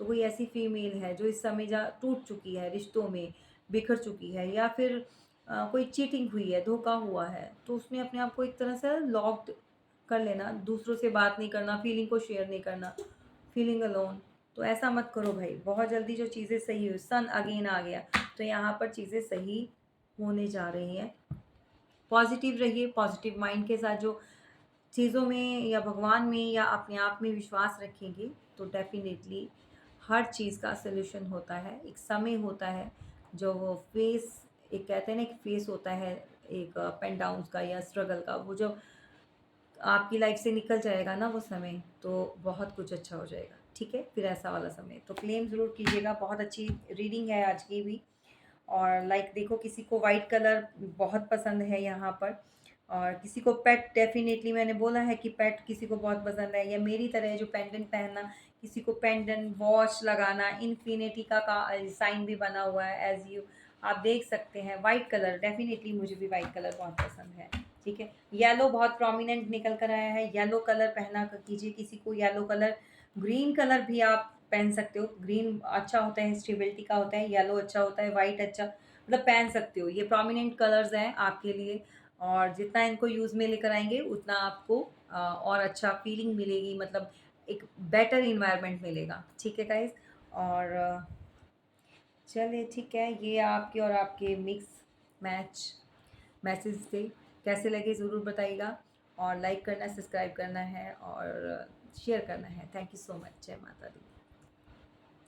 तो कोई ऐसी फीमेल है जो इस समय जा टूट चुकी है, रिश्तों में बिखर चुकी है, या फिर कोई चीटिंग हुई है, धोखा हुआ है, तो उसने अपने आप को एक तरह से लॉक्ड कर लेना, दूसरों से बात नहीं करना, फीलिंग को शेयर नहीं करना, फीलिंग अलोन। तो ऐसा मत करो भाई। बहुत जल्दी जो चीज़ें सही हुई, सन अगेन आ गया, तो यहाँ पर चीज़ें सही होने जा रही हैं। पॉजिटिव रहिए, पॉजिटिव माइंड के साथ जो चीज़ों में या भगवान में या अपने आप में विश्वास रखेंगे, तो डेफिनेटली हर चीज़ का सलूशन होता है। एक समय होता है जो वो फेस, एक कहते हैं ना, एक फेस होता है एक अप एंड डाउन का या स्ट्रगल का, वो जब आपकी लाइफ से निकल जाएगा ना वो समय, तो बहुत कुछ अच्छा हो जाएगा। ठीक है, फिर ऐसा वाला समय तो क्लेम ज़रूर कीजिएगा। बहुत अच्छी रीडिंग है आज की भी। और लाइक देखो, किसी को वाइट कलर बहुत पसंद है यहाँ पर, और किसी को पेट, डेफिनेटली मैंने बोला है कि पेट किसी को बहुत पसंद है, या मेरी तरह जो पेंडेंट पहनना, किसी को पेंडेंट वॉच लगाना, इन्फिनिटी का साइन भी बना हुआ है एज यू आप देख सकते हैं। वाइट कलर डेफिनेटली, मुझे भी वाइट कलर बहुत पसंद है। ठीक है, येलो बहुत प्रोमिनेंट निकल कर आया है। येलो कलर पहना कीजिए किसी को, येलो कलर। ग्रीन कलर भी आप पहन सकते हो, ग्रीन अच्छा होता है, स्टेबिलिटी का होता है। येलो अच्छा होता है, वाइट अच्छा, मतलब पहन सकते हो। ये प्रोमिनेंट कलर्स हैं आपके लिए, और जितना इनको यूज़ में लेकर आएंगे उतना आपको और अच्छा फीलिंग मिलेगी, मतलब एक बेटर इन्वायरमेंट मिलेगा। ठीक है गाइज, और चलिए ठीक है, ये आपके और आपके मिक्स मैच मैसेज थे। कैसे लगे ज़रूर बताइएगा, और लाइक करना, सब्सक्राइब करना है, और शेयर करना है। Thank you so much. जय माता दी।